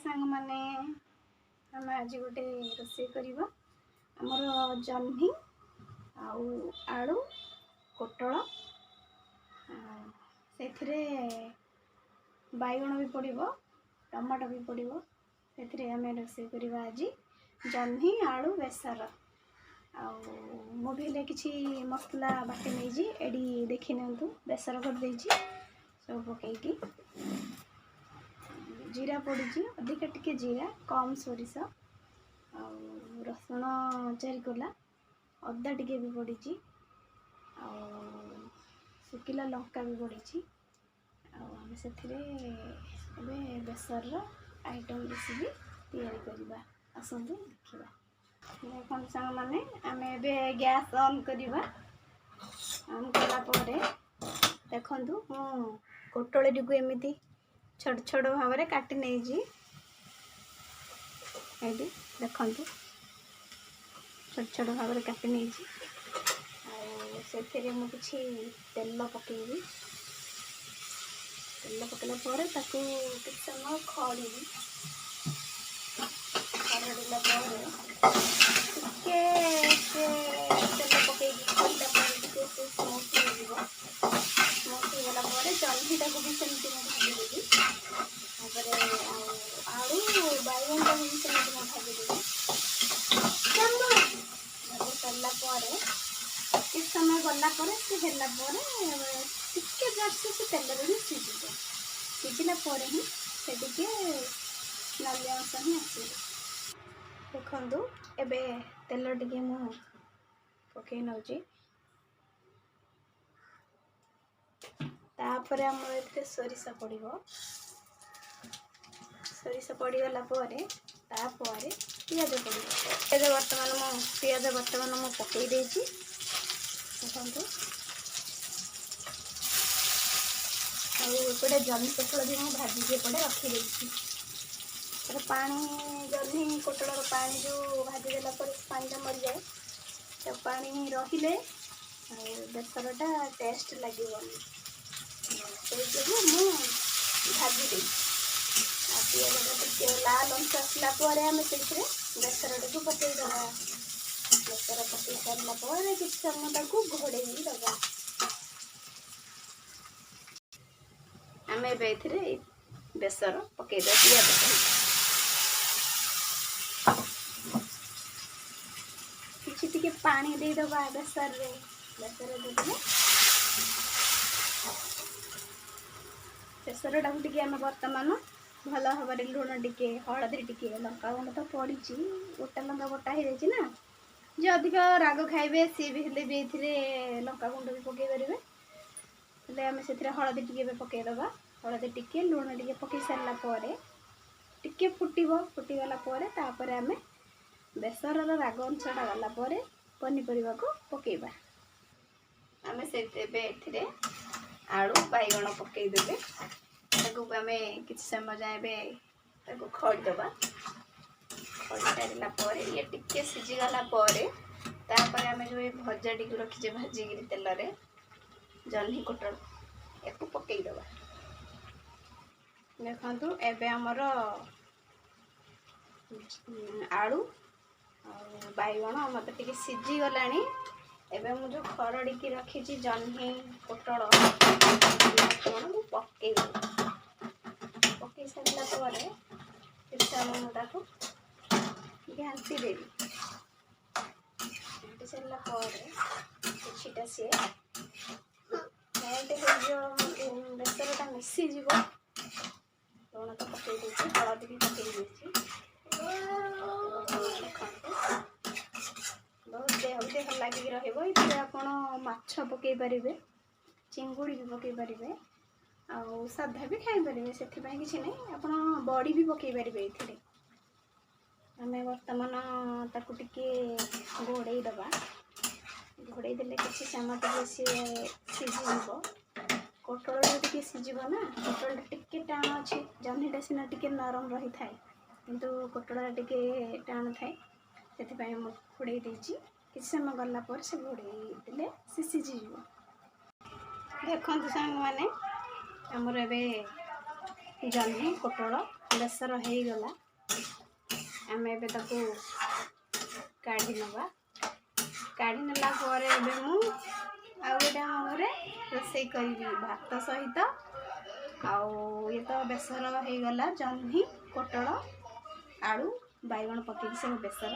सांग माने आम आज गोटे रोषे करवा आमर जह्नी आलू कोटल से बैगण भी पड़ो टमाटो भी पड़ो से आम रोषे करवा आज जह्नी आलू बेसर आगे किसी मसला बाटे नहीं एडी देखी ना बेसर कर सब पकईकी जीरा पड़ी अधिका टिके जीरा कम सोरिष रसुण चारिकोला अदा टिके भी पड़ी शुखिला लंका भी पड़ी आम से बेसर आइटम रेसिपी तैयारी करवा आसतु देखा देखो सांग मैंने आम ए गैस ऑन करवा ऑन कलापर देखु मु कोटली को एमती छोट छोट भाव में काटी नहीं देखु छोट छोट भाव में काटी नहीं से किसी तेल पकईबी तेल पकला किसी समय खड़ी खरड़ला तेल पकई खड़ा स्मूथ होगा जह्नीटा को भी सेमती भाजीदेवी आलू बैगन को भी सेमती भाजीदेवी भाजी सारापर किस समय गलापर सी टे जस्ट से तेल भी सीझला ही से नाली अंश ही आस देखु एबे तेल टे मु पकई नौ तापर आम ए सोरिष पड़ो सोरिष पड़गला पियाज पड़ो पियाज बर्तमान मु पकई देखु आउटे जह्नी कोटल भी मुझे भाजी एपटे रखी पानी जह्नी कोटल पानी जो भाजीदेला पानीटा मरी जाए तो पानी रहिले बेसरटा टेस्ट लगे से मु भाजी दे पियाज लाल अंश आसला आम से बेसर को पकईदे बेसर पकई सारापर किसी समय घोड़े दबा आम ए बेसर पकईदे पियाज किसी पानी देदबा बेसर देदेले बेसर टाक आम बर्तमान भल भाव लुण टिके हलदी टिके लंका गुंड तो पड़ी गोटा लंका बटा हो जाए जो अधिक राग खाइबे सी भी लंका गुंड भी पकई पारे आम से हलदी टिके पकईदबा हलदी टिके लुण टिके पकई सारापर टिके फुटीगला आम बेसर राग अंशटा गलापर पनीपरिया को पकईबा आम से आलू बैगण पकईदे आम किसी समय जाए खड़ीदबा खड़ी सारापर ये टिके सीझीगला आम जो भजा टी रखीचे भाजिकी तेल जह्नी कोटल या पकईदबा देखु एबे आमर आलू बैगण मत टे सीझीगला एबे मु जो खरड़ी की रखी जह्नी कोटल पकई सारापर घाटी देवी घाटी सारापर किछिटा सी बेसरटा मिसीज लुण तो पकई देती हलदी भी पकई देती बहुत देह लगिक रछ पकई पारे चिंगुड़ी भी पकई पारे आउ साधा भी खाई पारे से किसी ना आप बड़ी भी पकई पारे ये आम बर्तमान ताकू टिके घोड़े दबा घोड़े देले किसी समय सी सीझ कोटल टे सीझब ना कोटल टिके टाण अच्छे जह्नीटा सीना टिके नरम रही थाए किंतु कोटल टिके टाण थाए से घोड़े किसी समय गलापर से घोड़े देले सी सीझी देखु सांग मैंने आमर ए जह्नी कोटल ବେସର ହେଇଗଲା ଆମେ ଏବେ ତାକୁ କାଢ଼ି ନେବା। କାଢ଼ି ନେଲା ପରେ ଏବେ ମୁଁ ଆଉ ଗୋଟେ ଆମ ଘରେ ରୋଷେଇ କରିବି ଭାତ ସହିତ। ଆଉ ଇଏ ତ ବେସର ହେଇଗଲା, ଜହ୍ନି, ପୋଟଳ, ଆଳୁ, ବାଇଗଣ ପକେଇକି ସବୁ ବେସର